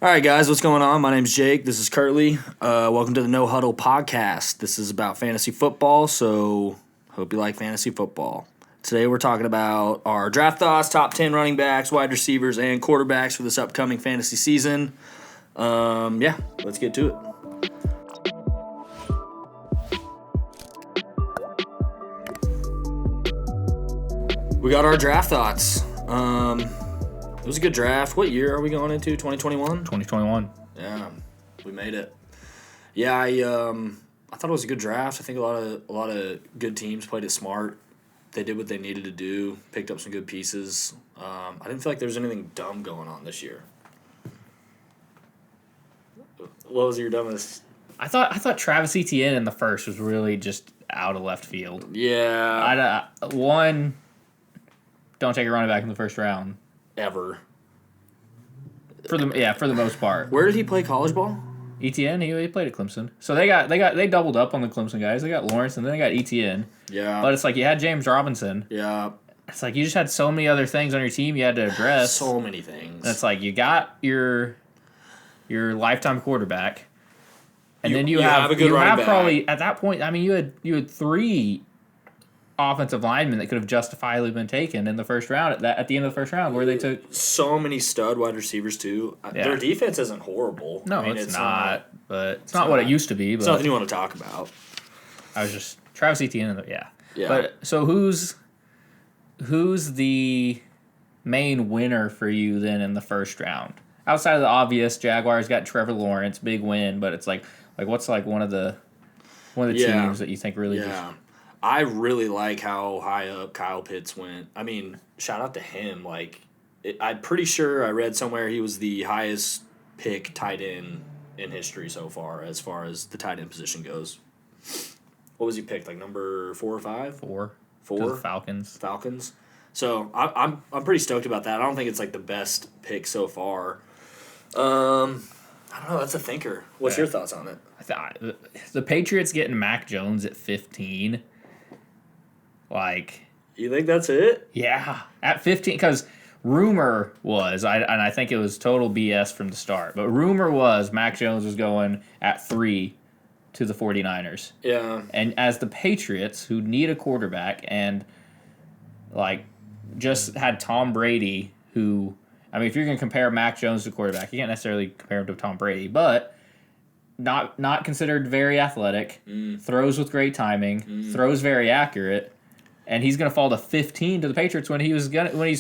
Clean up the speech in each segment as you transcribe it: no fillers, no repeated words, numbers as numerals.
All right, guys, what's going on? My name's Jake. This is Kirtley. Welcome to the No Huddle podcast. This is about fantasy football, so hope you like fantasy football. Today we're talking about our draft thoughts, top 10 running backs, wide receivers, and quarterbacks for this upcoming fantasy season. Let's get to it. We got our draft thoughts. It was a good draft. What year are we going into? 2021? 2021. Yeah, we made it. Yeah, I thought it was a good draft. I think a lot of good teams played it smart. They did what they needed to do. Picked up some good pieces. I didn't feel like there was anything dumb going on this year. What was your dumbest? I thought Travis Etienne in the first was really just out of left field. Yeah. Don't take a running back in the first round. Ever. For the most part. Where did he play college ball? Etienne, he played at Clemson. So they doubled up on the Clemson guys. They got Lawrence and then they got Etienne. Yeah. But it's like you had James Robinson. Yeah. It's like you just had so many other things on your team you had to address. So many things. It's like you got your lifetime quarterback. And then you have a good running back. Probably at that point, I mean you had three offensive linemen that could have justifiably been taken in the first round at the end of the first round where they took so many stud wide receivers too. Yeah. Their defense isn't horrible. No, it's not. But it's not what it used to be. But it's nothing you want to talk about. I was just Travis Etienne. Yeah. Yeah. But so who's the main winner for you then in the first round? Outside of the obvious, Jaguars got Trevor Lawrence, big win. But it's like what's like one of the teams that you think really just. I really like how high up Kyle Pitts went. I mean, shout out to him. I'm pretty sure I read somewhere he was the highest pick tight end in history so far as the tight end position goes. What was he picked? Like number 4 or 5? 4. To the Falcons. So I'm pretty stoked about that. I don't think it's like the best pick so far. I don't know. That's a thinker. What's your thoughts on it? I thought the Patriots getting Mac Jones at 15. You think that's it? Yeah, at 15, because rumor was, and I think it was total BS from the start, but rumor was Mac Jones was going at 3 to the 49ers. Yeah. And as the Patriots, who need a quarterback, and just had Tom Brady, who, I mean, if you're going to compare Mac Jones to quarterback, you can't necessarily compare him to Tom Brady, but not considered very athletic, throws with great timing, throws very accurate. And he's going to fall to 15 to the Patriots when he's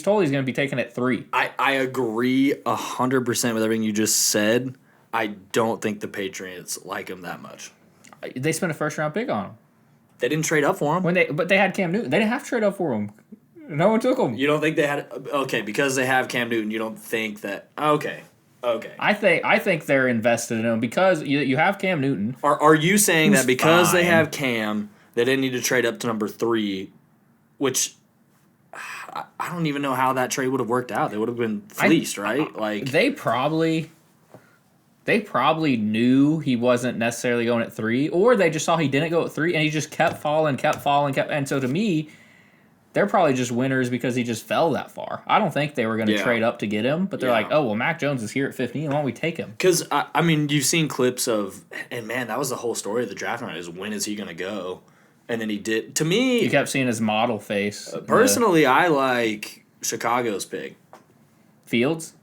told he's going to be taken at 3. I agree 100% with everything you just said. I don't think the Patriots like him that much. They spent a first-round pick on him. They didn't trade up for him. But they had Cam Newton. They didn't have to trade up for him. No one took him. You don't think they had... Okay, because they have Cam Newton, you don't think that... Okay. I think they're invested in him because you have Cam Newton. Are you saying that because they fine. have Cam, they didn't need to trade up to number 3... Which I don't even know how that trade would have worked out. They would have been fleeced, right? They probably knew he wasn't necessarily going at 3, or they just saw he didn't go at 3, and he just kept falling. And so to me, they're probably just winners because he just fell that far. I don't think they were going to trade up to get him, but they're like, oh, well, Mac Jones is here at 15. Why don't we take him? Because, I mean, you've seen clips of, and man, that was the whole story of the draft night is when is he going to go? And then he did. To me, you kept seeing his model face. Personally, I like Chicago's pick. Fields,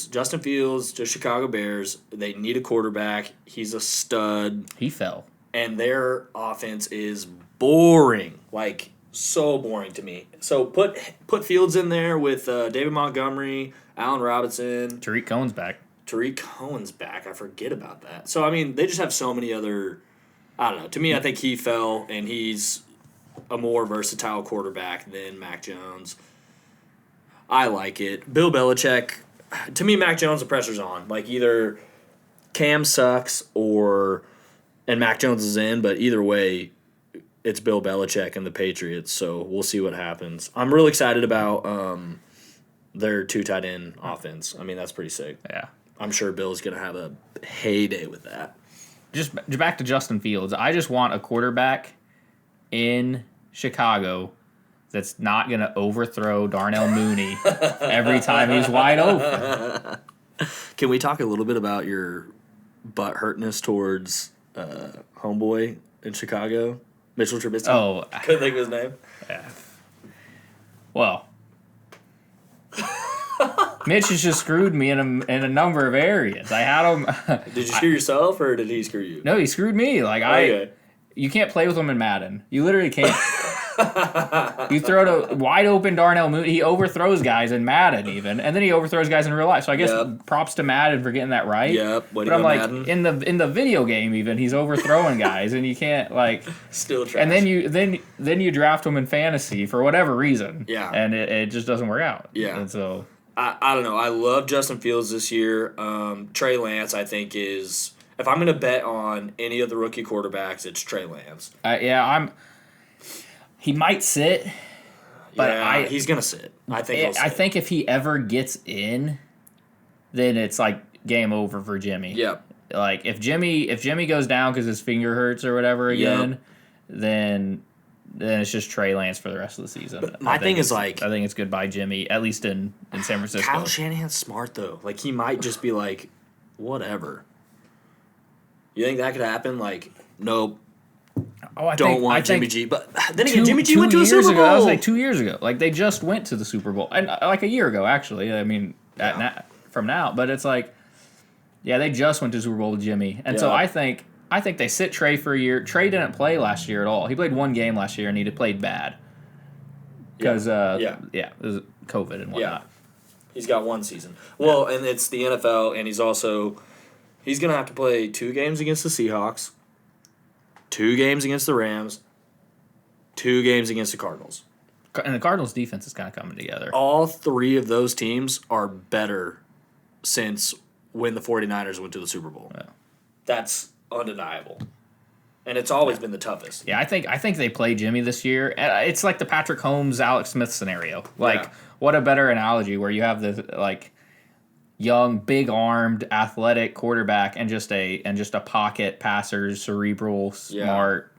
Justin Fields to Chicago Bears. They need a quarterback. He's a stud. He fell. And their offense is boring. So boring to me. So put Fields in there with David Montgomery, Allen Robinson. Tariq Cohen's back. I forget about that. So, I mean, they just have so many other... I don't know. To me, I think he fell, and he's a more versatile quarterback than Mac Jones. I like it. Bill Belichick, to me, Mac Jones, the pressure's on. Either Cam sucks and Mac Jones is in, but either way, it's Bill Belichick and the Patriots, so we'll see what happens. I'm real excited about their 2 tight end offense. I mean, that's pretty sick. Yeah. I'm sure Bill's going to have a heyday with that. Just back to Justin Fields. I just want a quarterback in Chicago that's not going to overthrow Darnell Mooney every time he's wide open. Can we talk a little bit about your butt hurtness towards homeboy in Chicago, Mitchell Trubisky? Oh, couldn't think of his name. Yeah. Well, Mitch has just screwed me in a number of areas. I had him. Did you screw yourself or did he screw you? No, he screwed me. You can't play with him in Madden. You literally can't. You throw to wide open Darnell Mooney. He overthrows guys in Madden even, and then he overthrows guys in real life. So I guess props to Madden for getting that right. Yep. But I'm like Madden? in the video game even he's overthrowing guys, and you can't still trash. And then you draft him in fantasy for whatever reason. Yeah. And it just doesn't work out. Yeah. And so I don't know. I love Justin Fields this year. Trey Lance I think is. If I'm going to bet on any of the rookie quarterbacks, it's Trey Lance. He might sit, but he's going to sit. I think. I think if he ever gets in, then it's like game over for Jimmy. Yep. Like if Jimmy goes down because his finger hurts or whatever again, then it's just Trey Lance for the rest of the season. But my thing is I think it's goodbye Jimmy, at least in San Francisco. Kyle Shanahan's smart though. Like he might just be like, whatever. You think that could happen? Like, nope. Oh, don't want Jimmy G. But then again, Jimmy G went to the Super Bowl. I was like 2 years ago. Like they just went to the Super Bowl, and like a year ago actually. I mean, from now, but it's like, yeah, they just went to the Super Bowl with Jimmy, and so I think they sit Trey for a year. Trey didn't play last year at all. He played one game last year, and he played bad because it was COVID and whatnot. Yeah. He's got one season. Well, and it's the NFL, and he's going to have to play 2 games against the Seahawks, 2 games against the Rams, 2 games against the Cardinals. And the Cardinals' defense is kind of coming together. All 3 of those teams are better since when the 49ers went to the Super Bowl. Yeah. That's undeniable. And it's always been the toughest. Yeah, I think they play Jimmy this year. It's like the Patrick Holmes, Alex Smith scenario. What a better analogy where you have the young, big-armed, athletic quarterback and just a pocket passer, cerebral, smart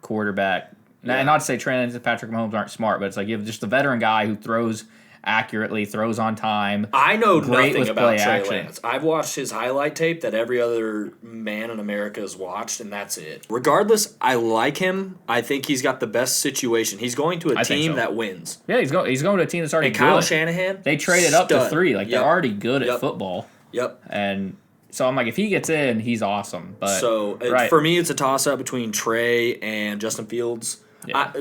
quarterback. Yeah. Not to say Trey Lance and Patrick Mahomes aren't smart, but it's like you have just a veteran guy who throws accurately, throws on time. I know nothing about Trey action. Lance. I've watched his highlight tape that every other man in America has watched, and that's it. Regardless, I like him. I think he's got the best situation. He's going to a team that wins. Yeah, he's going to a team that's already good. And Kyle good. Shanahan, they traded up to 3. They're already good at football. Yep. And so I'm like, if he gets in, he's awesome. But for me, it's a toss-up between Trey and Justin Fields. Yeah.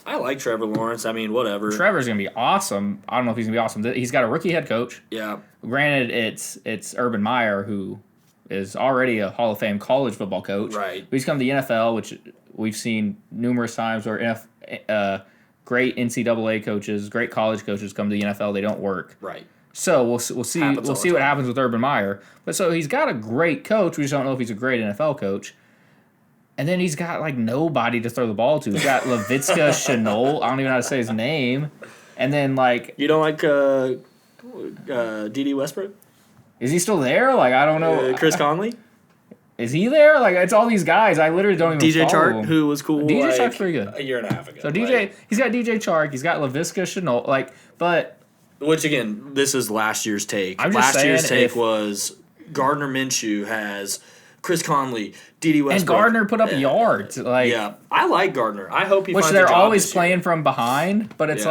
I like Trevor Lawrence. I mean, whatever. Trevor's going to be awesome. I don't know if he's going to be awesome. He's got a rookie head coach. Yeah. Granted, it's Urban Meyer, who is already a Hall of Fame college football coach. Right. But he's come to the NFL, which we've seen numerous times where great NCAA coaches, great college coaches come to the NFL. They don't work. Right. So we'll see what happens with Urban Meyer. But so he's got a great coach. We just don't know if he's a great NFL coach. And then he's got nobody to throw the ball to. He's got Levitska Chenault. I don't even know how to say his name. And then you don't like D.D. Westbrook? Is he still there? I don't know. Chris Conley? Is he there? It's all these guys. I literally don't even DJ follow Chark, him. who was cool. DJ Chark's pretty good. A year and a half ago. So he's got DJ Chark. He's got Laviska Chenault. But which again, this is last year's take. Last year's take was Gardner Minshew has Chris Conley, D.D. Westbrook. And Gardner put up yards. Yeah, I like Gardner. I hope he finds a job. Which they're always playing from behind, but it's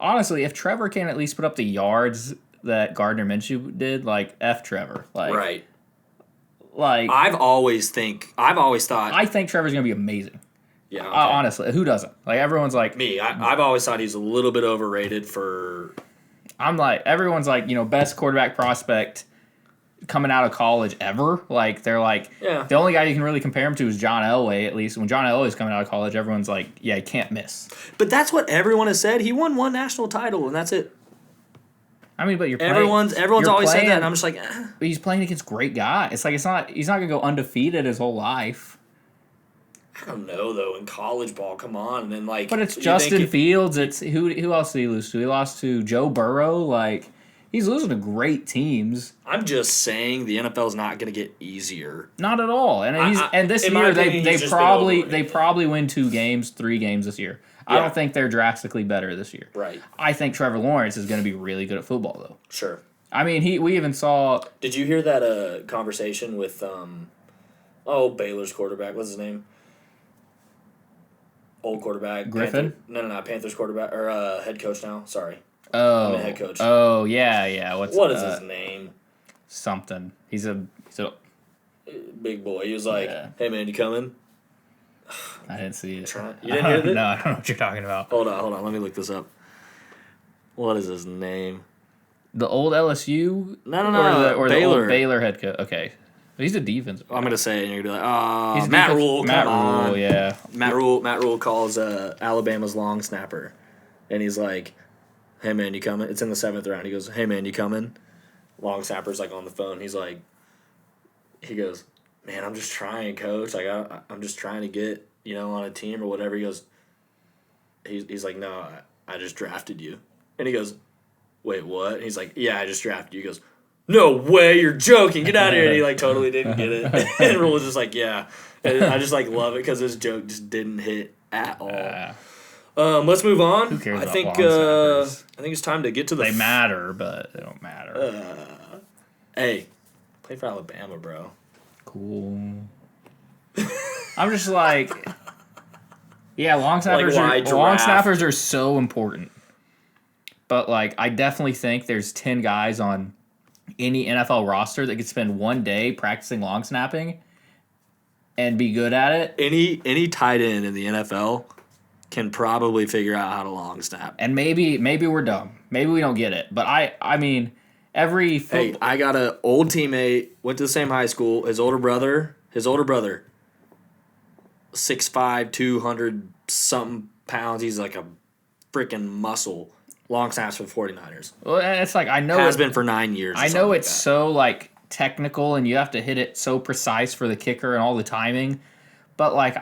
honestly, if Trevor can at least put up the yards that Gardner Minshew did, F Trevor. Right. I've always thought. I think Trevor's going to be amazing. Yeah. Okay. Honestly, who doesn't? Everyone's like. Me. I've always thought he's a little bit overrated for. Everyone's best quarterback prospect coming out of college ever. The only guy you can really compare him to is John Elway, at least. When John Elway's coming out of college, everyone's like, yeah, he can't miss. But that's what everyone has said. He won 1 national title, and that's it. I mean, but everyone's always said that, and I'm just like, But he's playing against great guys. He's not going to go undefeated his whole life. I don't know, though, in college ball, come on. And then, but it's Justin Fields. It's who else did he lose to? He lost to Joe Burrow. He's losing to great teams. I'm just saying the NFL's not going to get easier. Not at all. And this year they probably win 2 games, 3 games this year. Yeah. I don't think they're drastically better this year. Right. I think Trevor Lawrence is going to be really good at football, though. Sure. I mean, we even saw. Did you hear that conversation with Baylor's quarterback? What's his name? Old quarterback. Griffin? No. Panthers quarterback or head coach now. Sorry. Oh. I'm a head coach. Oh yeah. What is his name? Something. He's a big boy. He was like, "Hey man, you coming?" I didn't see it. You didn't hear it? No, I don't know what you're talking about. Hold on. Let me look this up. What is his name? The old LSU? No. Or Baylor. the old Baylor head coach. Okay. He's a defense. I'm going to say it, and you're going to be like, He's Matt Rule, come on. Rule, yeah. Matt Rule calls Alabama's long snapper, and he's like, "Hey, man, you coming?" It's in the 7th round. He goes, "Hey, man, you coming?" Long snapper's, like, on the phone. He goes, "Man, I'm just trying, coach. Like, I'm just trying to get, on a team or whatever." He goes, he's like, "No, I just drafted you." And he goes, "Wait, what?" And he's like, "Yeah, I just drafted you." He goes, "No way, you're joking. Get out of here." And he, like, totally didn't get it. And Rule was just like, "Yeah." And I just, like, love it because this joke just didn't hit at all. Let's move on. Who cares I about think long snappers? I think it's time to get to the... They matter, but they don't matter. Hey, play for Alabama, bro. Cool. I'm just like... Yeah, long snappers, long snappers are so important. But, like, I definitely think there's 10 guys on any NFL roster that could spend one day practicing long snapping and be good at it. Any tight end in the NFL can probably figure out how to long snap. And maybe we're dumb. Maybe we don't get it. But I mean, every Hey, I got an old teammate, went to the same high school. His older brother, 6'5", 200-something pounds. He's like a freaking muscle. Long snaps for the 49ers. Well, it's like, I know... Has been for 9 years. I know it's so, like, technical, and you have to hit it so precise for the kicker and all the timing. But, like,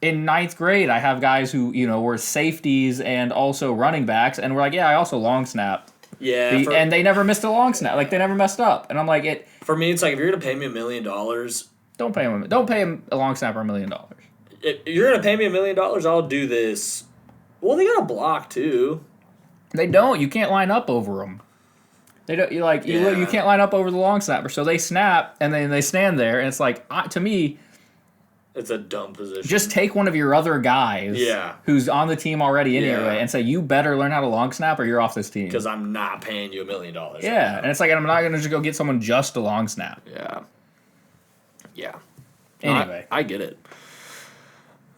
in 9th grade, I have guys who, were safeties and also running backs, and we're like, yeah, I also long snapped. Yeah. And they never missed a long snap. Like, they never messed up. And I'm like, For me, it's like, if you're going to pay me $1 million... Don't pay him a long snapper $1 million. If you're going to pay me $1 million, I'll do this. Well, they got a block, too. They don't. You can't line up over them. They don't. You can't line up over the long snapper. So they snap and then they stand there, and it's like, to me, it's a dumb position. Just take one of your other guys, who's on the team already anyway, and say, you better learn how to long snap or you're off this team. Because I'm not paying you $1 million. Yeah, and it's like, I'm not gonna just go get someone just to long snap. Yeah. Anyway, I get it.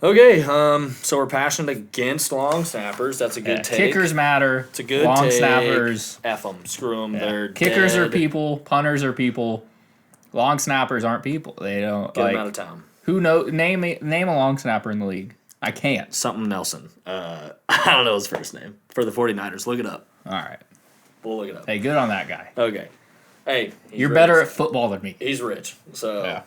Okay, so we're passionate against long snappers. That's a good take. Kickers matter. It's a good long take. Snappers. F them. Screw them. They're Kickers dead. are people. Punters are people. Long snappers aren't people. They don't. Get them out of town. Who name a long snapper in the league? I can't. Something Nelson. I don't know his first name. For the 49ers. Look it up. All right. We'll look it up. Hey, good on that guy. Okay. Hey, you're better at football than me. He's rich. So. Yeah.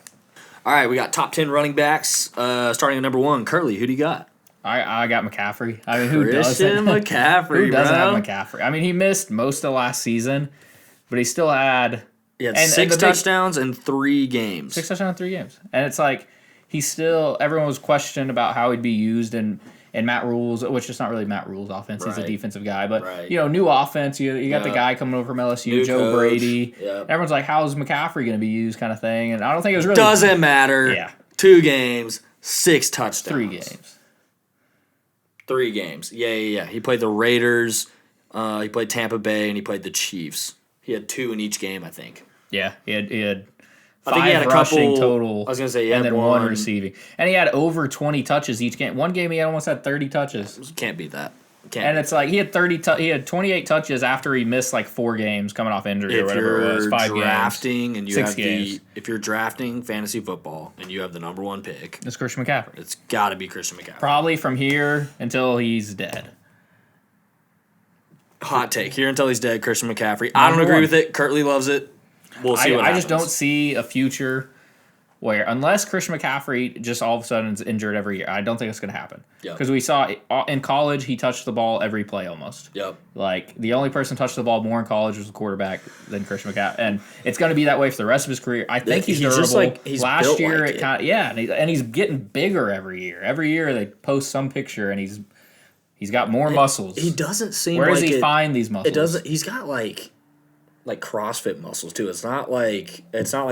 All right, we got top 10 running backs. Starting at number 1, Kirtley. Who do you got? I got McCaffrey. I mean, who Christian doesn't? McCaffrey, Who doesn't have McCaffrey? I mean, he missed most of last season, but he still had... He had 6 touchdowns in 3 games. 6 touchdowns in 3 games. And it's like, he's still... Everyone was questioned about how he'd be used in Matt Rule's, which is not really Matt Rule's offense. He's a defensive guy. But, new offense. You got the guy coming over from LSU, New Joe coach. Brady. Yep. Everyone's like, how's McCaffrey going to be used kind of thing? And I don't think it was really... Doesn't matter. Yeah. 2 games, 6 touchdowns. 3 games. 3 games. Yeah. He played the Raiders, he played Tampa Bay, and he played the Chiefs. He had 2 in each game, I think. Yeah, he had 5 I think he had a rushing couple, total. I was going to say, and then 1 receiving. And he had over 20 touches each game. One game he almost had 30 touches. Can't beat that. It's like he had 28 touches after he missed like 4 games coming off injury or whatever it was. 5 drafting games. And you 6 have games. if you're drafting fantasy football and you have the number 1 pick, it's Christian McCaffrey. It's got to be Christian McCaffrey. Probably from here until he's dead. Hot take. Here until he's dead, Christian McCaffrey. I don't agree with it. Kirtley loves it. We'll see what happens. I just don't see a future where, unless Christian McCaffrey just all of a sudden is injured every year, I don't think it's going to happen. Because we saw in college, he touched the ball every play almost. Yep. Like, the only person touched the ball more in college was the quarterback than Christian McCaffrey. And it's going to be that way for the rest of his career. I think he's durable. Just like, he's Last built year, like and he's getting bigger every year. Every year they post some picture, and he's got more muscles. He doesn't seem Where does he find these muscles? It doesn't. He's got like like CrossFit muscles too. It's not like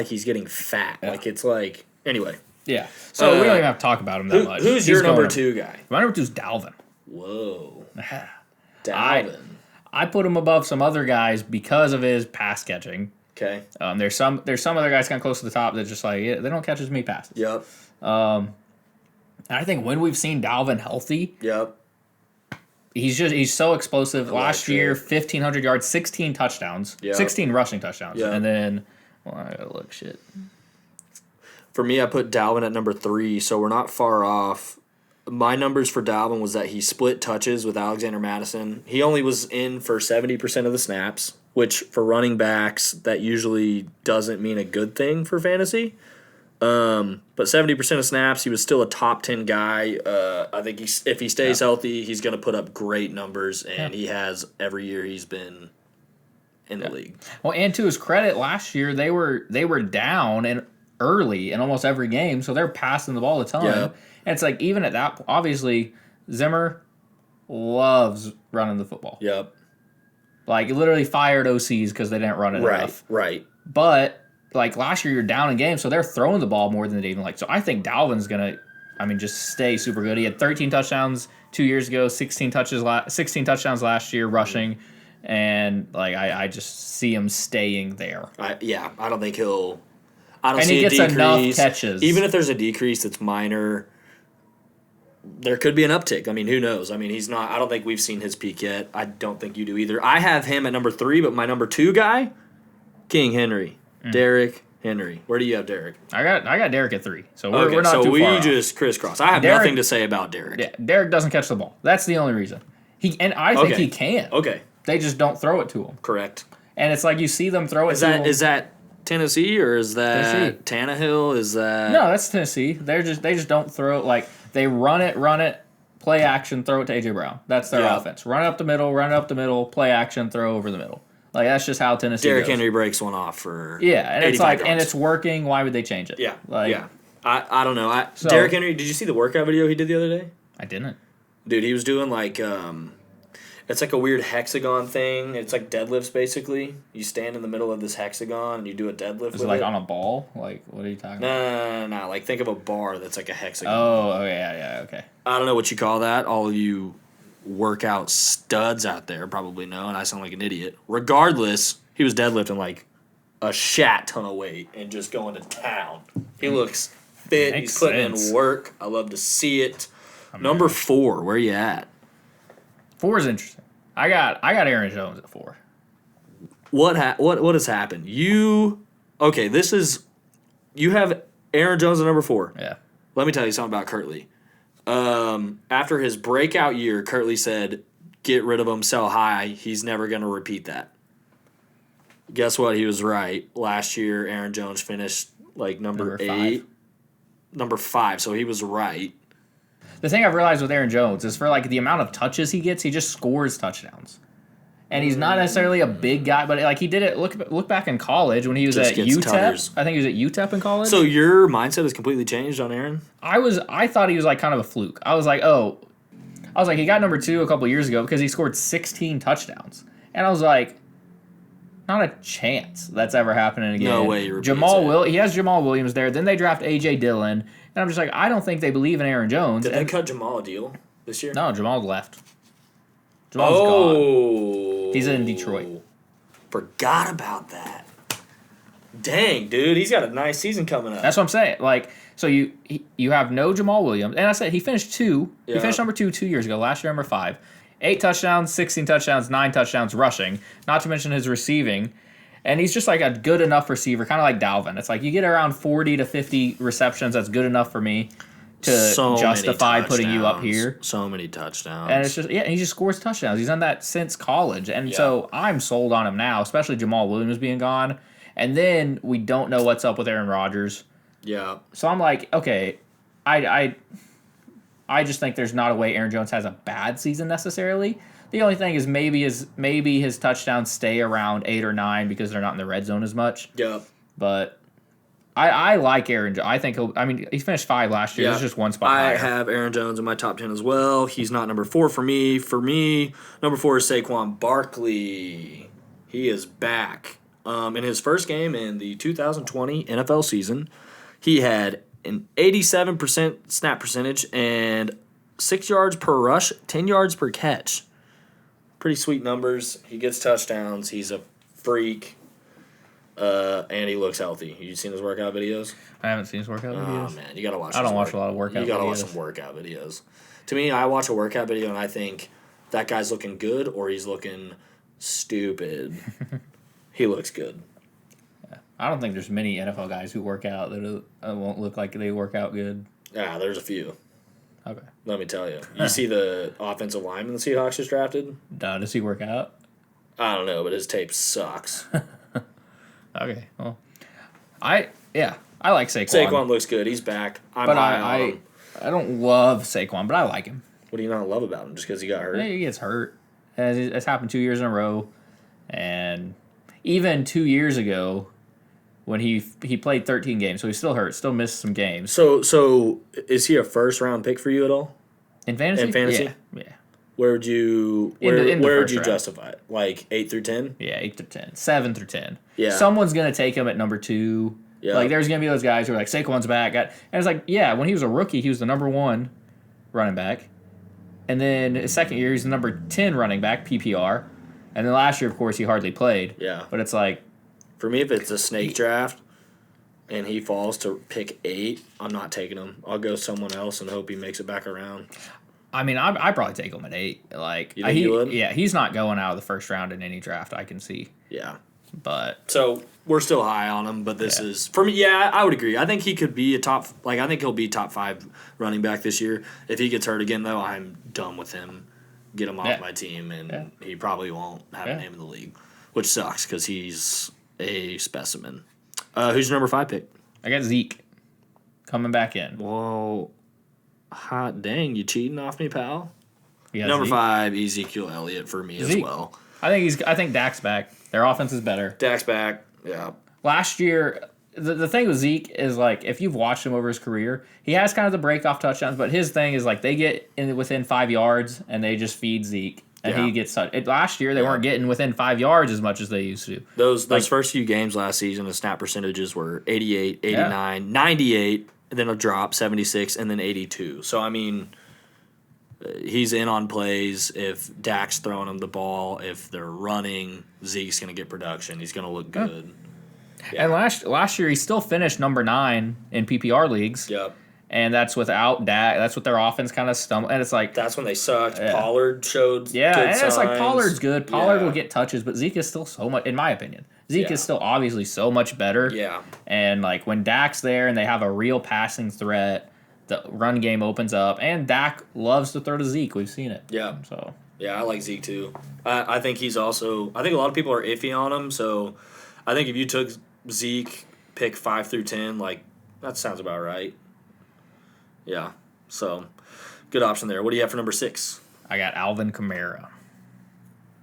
he's getting fat. Yeah. Like it's like anyway. Yeah. So we don't even have to talk about him that much. Who's your number 2 guy? My number 2 is Dalvin. Whoa. Dalvin. I put him above some other guys because of his pass catching. Okay. There's some other guys kind of close to the top that just like they don't catch as many passes. Yep. And I think when we've seen Dalvin healthy, yep, he's so explosive. Last year, 1,500 yards, 16 touchdowns, 16 rushing touchdowns, and then I gotta look shit. For me, I put Dalvin at number 3, so we're not far off. My numbers for Dalvin was that he split touches with Alexander Mattison. He only was in for 70% of the snaps, which for running backs, that usually doesn't mean a good thing for fantasy. But 70% of snaps, he was still a top 10 guy. I think if he stays healthy, he's going to put up great numbers, and he has every year he's been in the league. Well, and to his credit, last year they were down and early in almost every game, so they're passing the ball a ton. Yep. And it's like even at that, obviously Zimmer loves running the football. Yep. Like literally fired OCs because they didn't run it enough. Right. But like last year, you're down in games, so they're throwing the ball more than they even like. So I think Dalvin's gonna, just stay super good. He had 13 touchdowns 2 years ago, 16 touchdowns last year rushing, and like I just see him staying there. I don't think he'll. I don't and see he gets a decrease. enough catches. Even if there's a decrease that's minor, there could be an uptick. I mean, who knows? I mean, he's not. I don't think we've seen his peak yet. I don't think you do either. I have him at number 3, but my number 2 guy, King Henry. Derrick Henry. Where do you have Derrick? I got Derrick at 3, so we're not too far. So we off. just crisscross. I have nothing to say about Derrick. Yeah, Derrick doesn't catch the ball. That's the only reason. I think he can. Okay. They just don't throw it to him. Correct. And it's like you see them throw it to him. Is that Tennessee or is that Tannehill? Is that No, that's Tennessee. They just don't throw it like they run it, play action, throw it to AJ Brown. That's their offense. Run it up the middle, play action, throw over the middle. Like that's just how Tennessee Derrick goes. Henry breaks one off for and it's like yards. and it's working. Why would they change it? Yeah, like I don't know. Derrick Henry. Did you see the workout video he did the other day? I didn't. Dude, he was doing like it's like a weird hexagon thing. It's like deadlifts basically. You stand in the middle of this hexagon and you do a deadlift. Is it like on a ball? Like what are you talking about? No. Like think of a bar that's like a hexagon. Oh yeah, okay. I don't know what you call that. All of you workout studs out there probably know, and I sound like an idiot. Regardless, he was deadlifting like a shat ton of weight and just going to town. He looks fit. He's putting in work. I love to see it. Number 4, where you at? 4 is interesting. I got Aaron Jones at 4. What has happened? You have Aaron Jones at number 4. Yeah. Let me tell you something about Kirtley. After his breakout year, Kirtley said, "Get rid of him, sell high." He's never going to repeat that. Guess what? He was right. Last year, Aaron Jones finished like number 8, number 5. So he was right. The thing I've realized with Aaron Jones is for like the amount of touches he gets, he just scores touchdowns. And he's not necessarily a big guy, but like he did it. Look back in college when he was at UTEP. Tutters. I think he was at UTEP in college. So your mindset has completely changed on Aaron? I thought he was like kind of a fluke. I was like, he got number 2 a couple years ago because he scored 16 touchdowns, and I was like, not a chance that's ever happening again. No way. He has Jamal Williams there. Then they draft AJ Dillon, and I'm just like, I don't think they believe in Aaron Jones. Did they cut Jamal a deal this year? No, Jamal left. Jamal's gone. He's in Detroit. Forgot about that. Dang, dude, he's got a nice season coming up. That's what I'm saying. Like, so you have no Jamal Williams, and I said he finished 2. Yeah. He finished number 2 2 years ago. Last year, number 5. 8 touchdowns, 16 touchdowns, 9 touchdowns rushing. Not to mention his receiving, and he's just like a good enough receiver, kind of like Dalvin. It's like you get around 40 to 50 receptions. That's good enough for me to justify putting you up here. So many touchdowns. And it's just, he just scores touchdowns. He's done that since college. And so I'm sold on him now, especially Jamal Williams being gone. And then we don't know what's up with Aaron Rodgers. Yeah. So I'm like, okay, I just think there's not a way Aaron Jones has a bad season necessarily. The only thing is maybe his touchdowns stay around 8 or 9 because they're not in the red zone as much. Yeah. But I like Aaron Jones. I think he finished 5 last year. There's just one spot higher. I have Aaron Jones in my top 10 as well. He's not number 4 for me. For me, number 4 is Saquon Barkley. He is back. In his first game in the 2020 NFL season, he had an 87% snap percentage and 6 yards per rush, 10 yards per catch. Pretty sweet numbers. He gets touchdowns. He's a freak. And he looks healthy. You seen his workout videos? I haven't seen his workout videos. Oh, man. You got to watch I don't watch a lot of workout videos. You got to watch some workout videos. To me, I watch a workout video and I think that guy's looking good or he's looking stupid. He looks good. Yeah. I don't think there's many NFL guys who work out that won't look like they work out good. Yeah, there's a few. Okay. Let me tell you. You see the offensive lineman the Seahawks just drafted? Does he work out? I don't know, but his tape sucks. Okay, well, I like Saquon. Saquon looks good. He's back. I'm high on him. I don't love Saquon, but I like him. What do you not love about him? Just because he got hurt? Yeah, he gets hurt. It's happened 2 years in a row, and even 2 years ago, when he played 13 games, so he's still hurt, still missed some games. So is he a first round pick for you at all? In fantasy? In fantasy? Yeah. Where would you justify it? Like 8 through 10? Yeah, 8 through 10. 7 through 10. Yeah. Someone's going to take him at number 2. Yeah. Like, there's going to be those guys who are like, Saquon's back. And it's like, yeah, when he was a rookie, he was the number 1 running back. And then his second year, he's the number 10 running back, PPR. And then last year, of course, he hardly played. Yeah. But it's like... For me, if it's a snake draft and he falls to pick 8, I'm not taking him. I'll go someone else and hope he makes it back around. I mean, I'd probably take him at 8. Like, you think you would? Yeah, he's not going out of the first round in any draft I can see. Yeah. But so we're still high on him, but this is for me. Yeah, I would agree. I think he could be a top. Like I think he'll be top 5 running back this year. If he gets hurt again, though, I'm done with him. Get him off my team, and he probably won't have a name in the league, which sucks because he's a specimen. Who's your number 5 pick? I got Zeke coming back in. Whoa. Hot dang, you cheating off me, pal? Number Zeke. 5, Ezekiel Elliott for me as well. I think Dak's back. Their offense is better. Dak's back, yeah. Last year, the thing with Zeke is like if you've watched him over his career, he has kind of the break-off touchdowns, but his thing is like they get within 5 yards and they just feed Zeke. And he gets touched. Last year, they weren't getting within 5 yards as much as they used to. Those first few games last season, the snap percentages were 88, 89, 98, and then a drop, 76, and then 82. So, I mean, he's in on plays. If Dak's throwing him the ball, if they're running, Zeke's going to get production. He's going to look good. Yeah. And last year, he still finished number 9 in PPR leagues. Yep. And that's without Dak. That's what their offense kind of stumbled. And it's like... That's when they sucked. Pollard showed good and signs. It's like Pollard's good. Pollard will get touches, but Zeke is still so much... In my opinion, Zeke is still obviously so much better. Yeah. And like when Dak's there and they have a real passing threat, the run game opens up. And Dak loves to throw to Zeke. We've seen it. Yeah. So... Yeah, I like Zeke too. I think he's also... I think a lot of people are iffy on him, so I think if you took Zeke, pick 5 through 10, like, that sounds about right. Yeah, so good option there. What do you have for number 6? I got Alvin Kamara.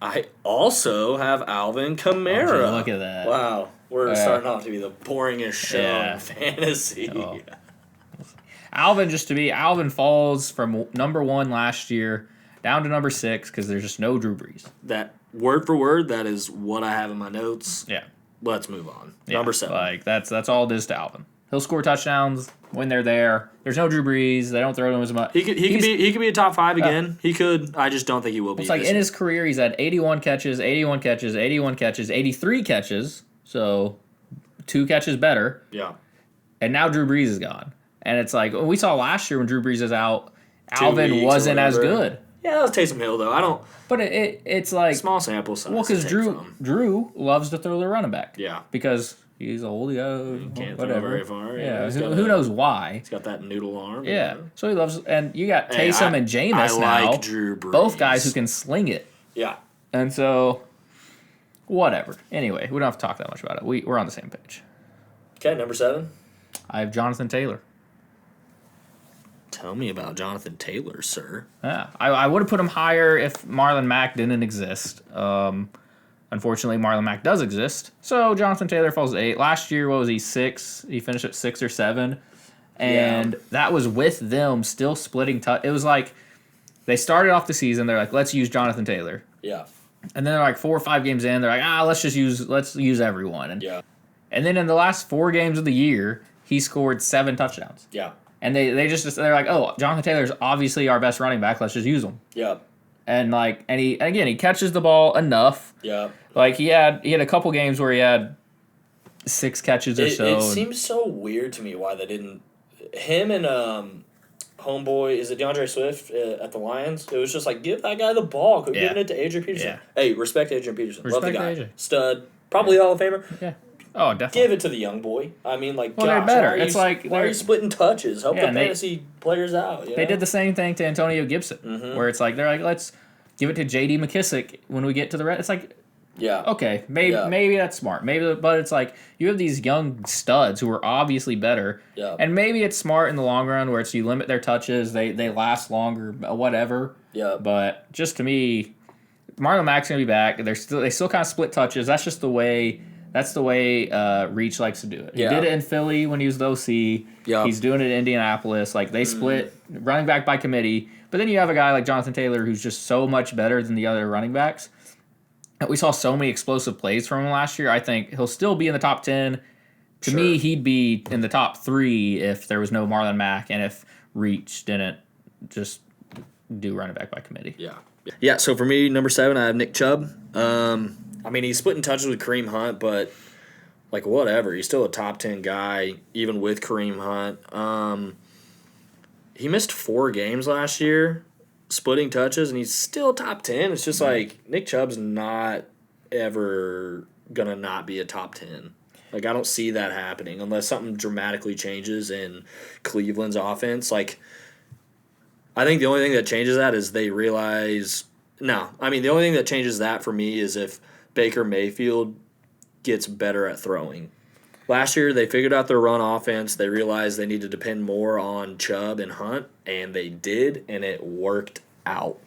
I also have Alvin Kamara. Look at that. Wow, we're starting off to be the boringest show in fantasy. Oh. Alvin falls from number 1 last year down to number 6 because there's just no Drew Brees. That word for word, that is what I have in my notes. Yeah. Let's move on. Number 7. Like that's all it is to Alvin. He'll score touchdowns when they're there. There's no Drew Brees. They don't throw to him as much. He could be a top 5 again. He could. I just don't think he will be. It's like in his career, he's had 81 catches, 81 catches, 81 catches, 83 catches. So 2 catches better. Yeah. And now Drew Brees is gone. And it's like we saw last year when Drew Brees is out, Alvin wasn't as good. Yeah, let's Taysom Hill though. I don't. But it's like small sample size. Well, because Drew loves to throw the running back. Yeah. Because he's old, he can't throw very far. Yeah, who knows why? He's got that noodle arm. Yeah, so he loves, and you got Taysom and Jameis now. I like Drew Brees. Both guys who can sling it. Yeah. And so, whatever. Anyway, we don't have to talk that much about it. We're on the same page. Okay, number 7. I have Jonathan Taylor. Tell me about Jonathan Taylor, sir. Yeah, I would have put him higher if Marlon Mack didn't exist. Unfortunately, Marlon Mack does exist. So Jonathan Taylor falls to 8. Last year, what was he, 6? He finished at 6 or 7. And that was with them still splitting. It was like they started off the season. They're like, let's use Jonathan Taylor. Yeah. And then they're like 4 or 5 games in, they're like, let's use everyone. And then in the last 4 games of the year, he scored 7 touchdowns. Yeah. And they're like, oh, Jonathan Taylor's obviously our best running back. Let's just use him. Yeah. And he catches the ball enough. Yeah. Like he had a couple games where he had 6 catches or so. It seems so weird to me why they didn't. Him and homeboy, is it DeAndre Swift at the Lions? It was just like, give that guy the ball. Quit giving it to Adrian Peterson. Yeah. Hey, respect Adrian Peterson. Love the guy. AJ. Stud. Probably Hall of Famer. Yeah. Oh, definitely. Give it to the young boy. I mean, like, they're better. Why are you splitting touches? Help the fantasy players out. They did the same thing to Antonio Gibson, where it's like they're like, let's give it to J.D. McKissick when we get to the red. It's like, okay, maybe that's smart. But it's like you have these young studs who are obviously better, and maybe it's smart in the long run where it's you limit their touches, they last longer, whatever. Yeah. But just to me, Marlon Mack's gonna be back. They still kind of split touches. That's just the way. That's the way Reach likes to do it. He did it in Philly when he was the OC. Yeah. He's doing it in Indianapolis. Like, they split running back by committee. But then you have a guy like Jonathan Taylor who's just so much better than the other running backs. We saw so many explosive plays from him last year. I think he'll still be in the top 10. To me, he'd be in the top 3 if there was no Marlon Mack and if Reach didn't just do running back by committee. Yeah. Yeah, so for me, number 7, I have Nick Chubb. I mean, he's splitting touches with Kareem Hunt, but, like, whatever. He's still a top 10 guy, even with Kareem Hunt. He missed 4 games last year, splitting touches, and he's still top 10. It's just like, Nick Chubb's not ever going to not be a top 10. Like, I don't see that happening unless something dramatically changes in Cleveland's offense. Like, I think the only thing that changes that is they realize – no, I mean, the only thing that changes that for me is if – Baker Mayfield gets better at throwing. Last year, they figured out their run offense. They realized they needed to depend more on Chubb and Hunt, and they did, and it worked out.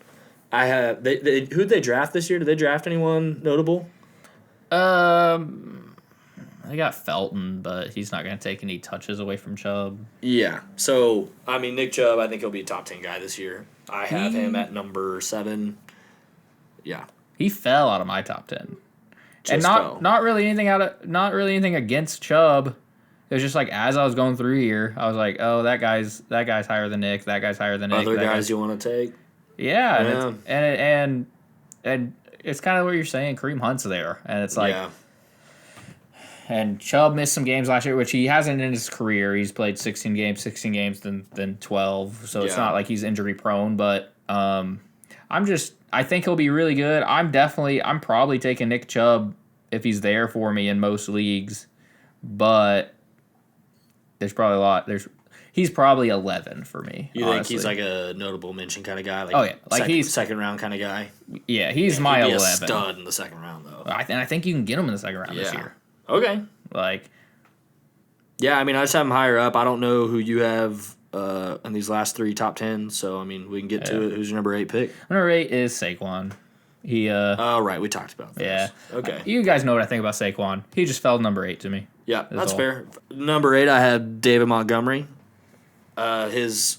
Who'd they draft this year? Did they draft anyone notable? They got Felton, but he's not going to take any touches away from Chubb. Yeah. So, I mean, Nick Chubb, I think he'll be a top 10 guy this year. I have him at number 7. Yeah. He fell out of my top 10. And not really anything against Chubb. It was just like as I was going through here, I was like, oh, that guy's higher than Nick. That guy's higher than Nick. Other guys you want to take? Yeah. And it's kind of what you're saying. Kareem Hunt's there, and it's like. Yeah. And Chubb missed some games last year, which he hasn't in his career. He's played 16 games, then 12. So it's not like he's injury prone, but I think he'll be really good. I'm probably taking Nick Chubb if he's there for me in most leagues, but there's probably a lot. He's probably 11 for me. You think he's like a notable mention kind of guy? Like, he's second round kind of guy. Yeah, he's my 11. He'd be a stud in the second round though. I think you can get him in the second round this year. Okay. Yeah, I mean, I just have him higher up. I don't know who you have in these last 3 top 10, so I mean, we can get to it. Who's your number 8 pick? Number 8 is Saquon. Oh, right, we talked about this. Yeah. Okay. You guys know what I think about Saquon. He just fell to number 8 to me. Yeah, that's fair. Number 8, I had David Montgomery. His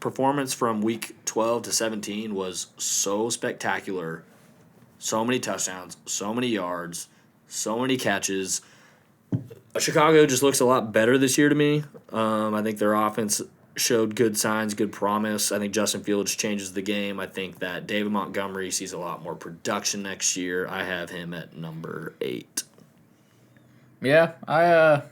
performance from week 12 to 17 was so spectacular. So many touchdowns, so many yards, so many catches. Chicago just looks a lot better this year to me. I think their offense showed good signs, good promise. I think Justin Fields changes the game. I think that David Montgomery sees a lot more production next year. I have him at number 8. Yeah, I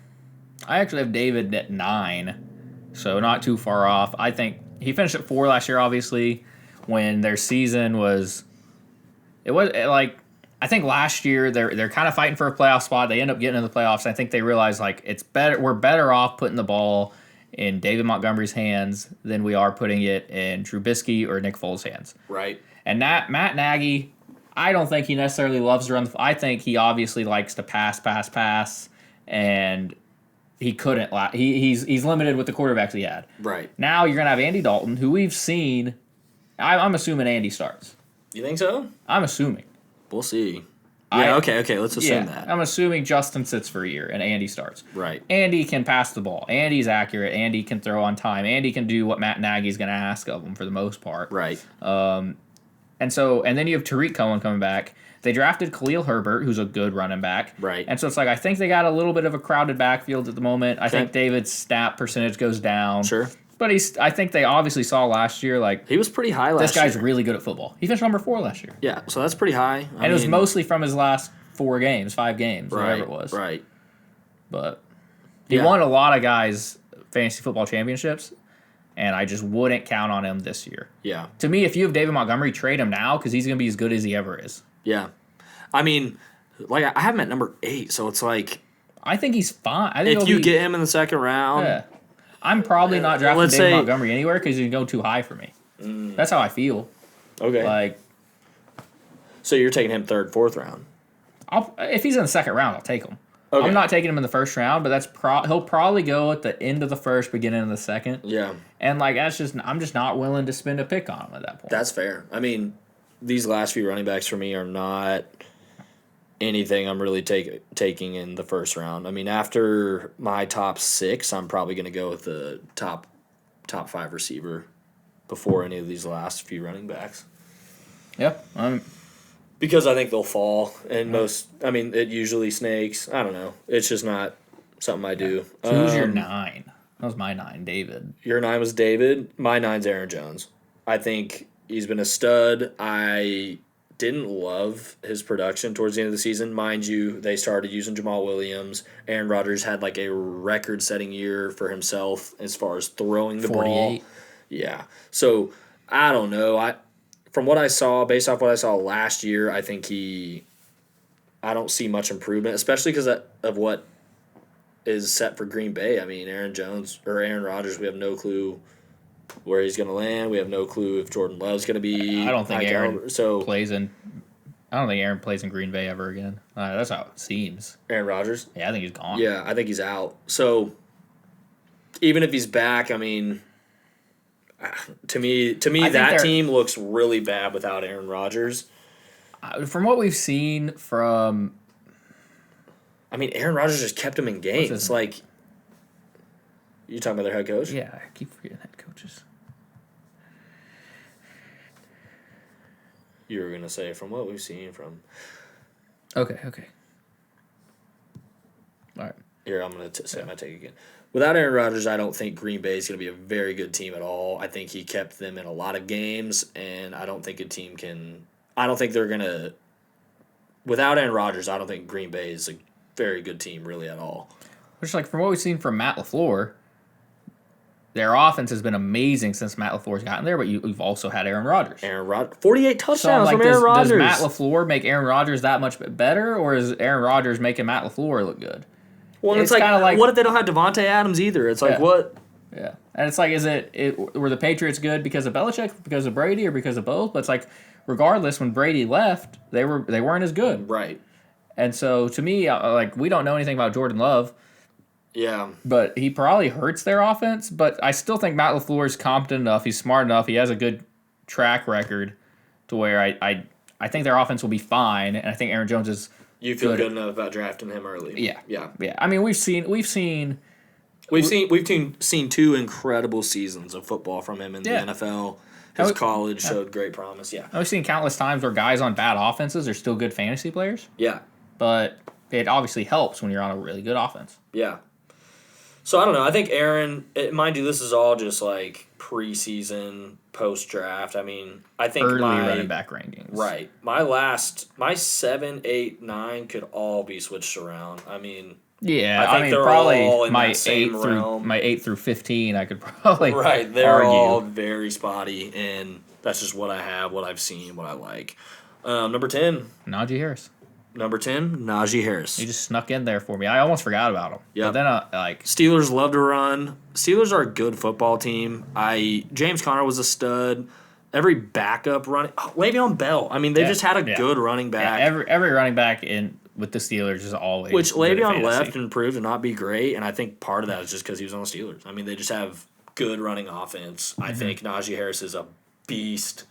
actually have David at 9, so not too far off. I think he finished at 4 last year, obviously, when their season was... I think last year they're kind of fighting for a playoff spot. They end up getting in the playoffs. I think they realize it's better. We're better off putting the ball in David Montgomery's hands than we are putting it in Trubisky or Nick Foles' hands. Right. And Matt Nagy, I don't think he necessarily loves to run. I think he obviously likes to pass, and he couldn't. He's limited with the quarterbacks he had. Right. Now you're gonna have Andy Dalton, who we've seen. I'm assuming Andy starts. You think so? I'm assuming. We'll see. Yeah, okay, let's assume that. I'm assuming Justin sits for a year and Andy starts. Right. Andy can pass the ball. Andy's accurate. Andy can throw on time. Andy can do what Matt Nagy's going to ask of him for the most part. Right. And then you have Tariq Cohen coming back. They drafted Khalil Herbert, who's a good running back. Right. And so it's like, I think they got a little bit of a crowded backfield at the moment. I think David's snap percentage goes down. Sure. But I think they obviously saw last year, like, he was pretty high last year. This guy's really good at football. He finished number 4 last year. Yeah, so that's pretty high. And it was mostly from his last 5 games, whatever it was. Right. But he won a lot of guys' fantasy football championships, and I just wouldn't count on him this year. Yeah. To me, if you have David Montgomery, trade him now because he's going to be as good as he ever is. Yeah. I mean, like, I have him at number 8, so it's like... I think he's fine. I think if you get him in the second round... Yeah. I'm probably not drafting David Montgomery anywhere because he'd go too high for me. That's how I feel. Okay. Like, so you're taking him 3rd, 4th round? If he's in the second round, I'll take him. Okay. I'm not taking him in the first round, but he'll probably go at the end of the first, beginning of the second. Yeah. And like I'm just not willing to spend a pick on him at that point. That's fair. I mean, these last few running backs for me are not anything I'm really taking in the first round. I mean, after my top 6, I'm probably going to go with the top 5 receiver before any of these last few running backs. Yeah. Because I think they'll fall, and it usually snakes. I don't know. It's just not something I do. So who's your 9? That was my 9, David. Your 9 was David. My 9's Aaron Jones. I think he's been a stud. I didn't love his production towards the end of the season. Mind you, they started using Jamal Williams. Aaron Rodgers had like a record-setting year for himself as far as throwing the 48. ball. Yeah. So, I don't know. From what I saw, based off what I saw last year, I think I don't see much improvement, especially because of what is set for Green Bay. I mean, Aaron Rodgers, we have no clue where he's going to land. We have no clue if Jordan Love's going to be. I don't think Aaron plays in Green Bay ever again. That's how it seems. Aaron Rodgers? Yeah, I think he's gone. Yeah, I think he's out. So even if he's back, I mean, to me that team looks really bad without Aaron Rodgers. From what we've seen from, I mean, Aaron Rodgers just kept him in games. It's like, you talking about their head coach? Yeah, I keep forgetting head coaches. You were going to say, from what we've seen from... Okay. All right. Here, I'm going to say my take again. Without Aaron Rodgers, I don't think Green Bay is going to be a very good team at all. I think he kept them in a lot of games, and I don't think a team can... I don't think they're going to... Without Aaron Rodgers, I don't think Green Bay is a very good team really at all. Which, like, from what we've seen from Matt LaFleur, their offense has been amazing since Matt LaFleur's gotten there, but you've also had Aaron Rodgers. 48 touchdowns from Aaron Rodgers. Does Matt LaFleur make Aaron Rodgers that much better, or is Aaron Rodgers making Matt LaFleur look good? Well, it's kind of like, what if they don't have Devontae Adams either? It's like, what? Yeah. And it's like, were the Patriots good because of Belichick, because of Brady, or because of both? But it's like, regardless, when Brady left, they weren't as good. Right. And so, to me, like, we don't know anything about Jordan Love. Yeah. But he probably hurts their offense. But I still think Matt LaFleur is competent enough. He's smart enough. He has a good track record to where I think their offense will be fine. And I think Aaron Jones is You feel good enough about drafting him early. Yeah. Yeah. Yeah. I mean, we've seen 2 incredible seasons of football from him in the NFL. His college showed great promise. Yeah. I've seen countless times where guys on bad offenses are still good fantasy players. Yeah. But it obviously helps when you're on a really good offense. Yeah. So, I don't know. I think Aaron, mind you, this is all just like preseason, post-draft. I mean, I think early running back rankings. Right. My 7, 8, 9 could all be switched around. I mean... Yeah, I think they're probably all in my that same realm. My 8 through 15, I could probably they're argue. all very spotty, and that's just what I have, what I've seen, what I like. Number 10. Naji Harris. Number 10, Naji Harris. He just snuck in there for me. I almost forgot about him. Yeah. But then, Steelers love to run. Steelers are a good football team. James Conner was a stud. Every backup running... Le'Veon Bell. I mean, they just had a good running back. Yeah, every running back with the Steelers is always... Which Le'Veon left and proved to not be great, and I think part of that is just because he was on the Steelers. I mean, they just have good running offense. Mm-hmm. I think Najee Harris is a beast.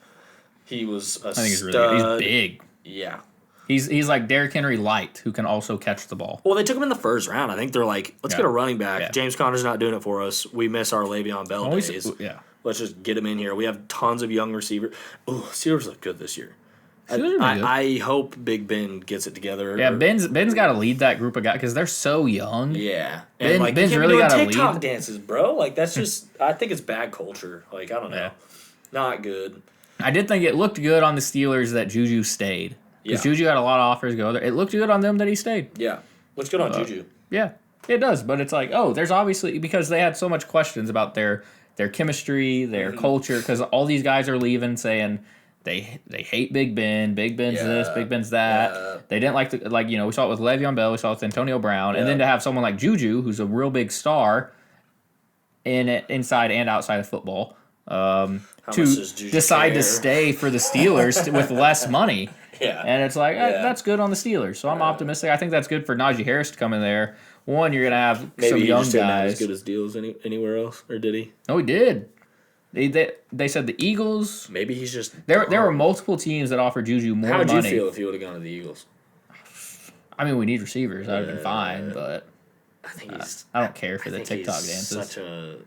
He was a stud. I think he's really good. He's big. Yeah. He's like Derrick Henry light, who can also catch the ball. Well, they took him in the first round. I think they're like, let's get a running back. Yeah. James Conner's not doing it for us. We miss our Le'Veon Bell days. Yeah. Let's just get him in here. We have tons of young receivers. Oh, Steelers look good this year. Steelers are good. I hope Big Ben gets it together. Yeah, Ben's got to lead that group of guys because they're so young. Yeah, Ben's really got to lead. TikTok dances, bro. Like that's just. I think it's bad culture. Like I don't know, not good. I did think it looked good on the Steelers that Juju stayed because Juju had a lot of offers go there. It looked good on them that he stayed. Yeah, looks good on Juju. Yeah, it does. But it's like, there's obviously because they had so much questions about their chemistry, their culture, because all these guys are leaving saying. They hate Big Ben. Big Ben's this. Big Ben's that. Yeah. They didn't like we saw it with Le'Veon Bell. We saw it with Antonio Brown, and then to have someone like Juju, who's a real big star, inside and outside of football, to decide to stay for the Steelers with less money. Yeah, and it's like that's good on the Steelers. So I'm optimistic. I think that's good for Naji Harris to come in there. One, you're gonna have some young guys. Maybe he didn't have as good as deals anywhere else, or did he? No, he did. They said the Eagles. Maybe he's just. There were multiple teams that offered Juju more money. How would you feel if he would have gone to the Eagles? I mean, we need receivers. That would have been fine, but I think he's. I don't care for the TikTok dances. Such a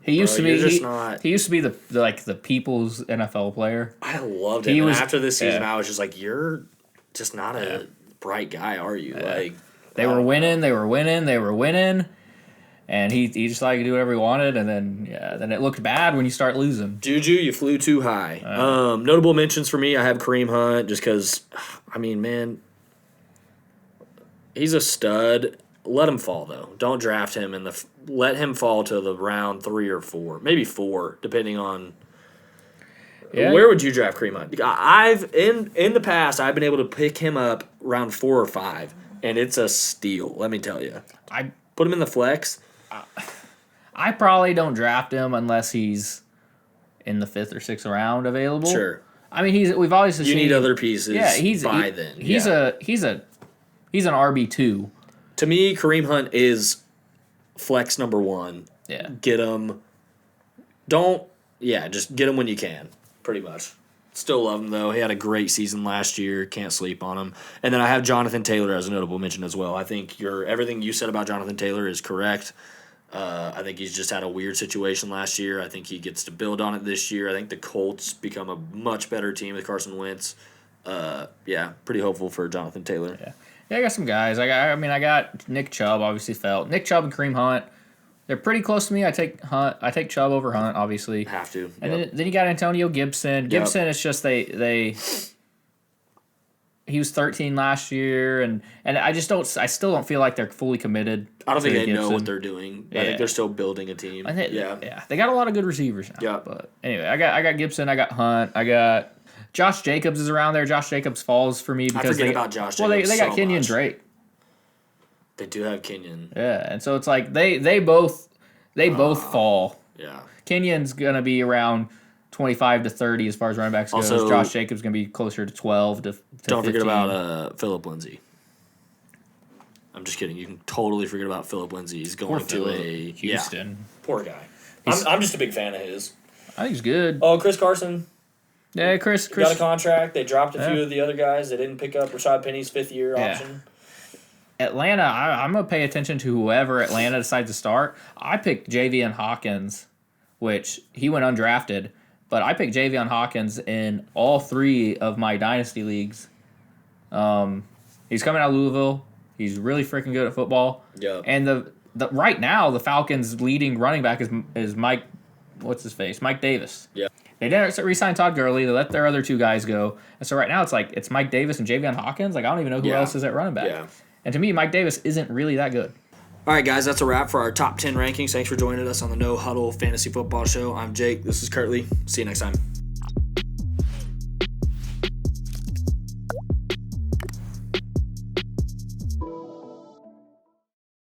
He used to be. He used to be the people's NFL player. I loved it. After this season, I was just like, you're just not a bright guy, are you? Like they were winning. They were winning. And he just like to do whatever he wanted, and then it looked bad when you start losing. Juju, you flew too high. Notable mentions for me, I have Kareem Hunt, just because, I mean, man, he's a stud. Let him fall, though. Don't draft him, and let him fall to the round 3 or 4, maybe 4, depending on. Yeah. Where would you draft Kareem Hunt? I've in the past, I've been able to pick him up round 4 or 5, and it's a steal. Let me tell you. I put him in the flex. I probably don't draft him unless he's in the 5th or 6th round available. Sure. I mean, we've always seen. You need other pieces. Yeah, he's an RB2. To me, Kareem Hunt is flex number 1. Yeah. Get him. Just get him when you can. Pretty much. Still love him though. He had a great season last year. Can't sleep on him. And then I have Jonathan Taylor as a notable mention as well. I think everything you said about Jonathan Taylor is correct. I think he's just had a weird situation last year. I think he gets to build on it this year. I think the Colts become a much better team with Carson Wentz. Pretty hopeful for Jonathan Taylor. Yeah, I got some guys. I got Nick Chubb, obviously felt. Nick Chubb and Kareem Hunt. They're pretty close to me. I take Chubb over Hunt, obviously. Have to. Yep. And then you got Antonio Gibson. Gibson is just he was 13 last year, and I still don't feel like they're fully committed. I don't think they know what they're doing. I think they're still building a team. They got a lot of good receivers now. Yeah. But anyway, I got Gibson, I got Hunt, I got Josh Jacobs is around there. Josh Jacobs falls for me because I forget about Josh Jacobs. Well, they got Kenyon Drake. They do have Kenyon. Yeah, and so it's like they both fall. Yeah. Kenyon's gonna be around 25 to 30 as far as running backs goes. Josh Jacobs going to be closer to 12 to 15. Don't forget about Phillip Lindsay. I'm just kidding. You can totally forget about Phillip Lindsay. He's going to Houston. Yeah, poor guy. I'm just a big fan of his. I think he's good. Oh, Chris Carson. Yeah, Chris got a contract. They dropped a few of the other guys. They didn't pick up Rashad Penny's 5th-year option. Atlanta, I'm going to pay attention to whoever Atlanta decides to start. I picked Javion Hawkins, which he went undrafted. But I picked Javion Hawkins in all 3 of my dynasty leagues. He's coming out of Louisville. He's really freaking good at football. Yeah. And the right now the Falcons' leading running back is Mike. What's his face? Mike Davis. Yeah. They didn't re-sign Todd Gurley. They let their other 2 guys go. And so right now it's Mike Davis and Javion Hawkins. Like I don't even know who else is at running back. Yeah. And to me, Mike Davis isn't really that good. All right, guys, that's a wrap for our top 10 rankings. Thanks for joining us on the No Huddle Fantasy Football Show. I'm Jake. This is Kirtley. See you next time.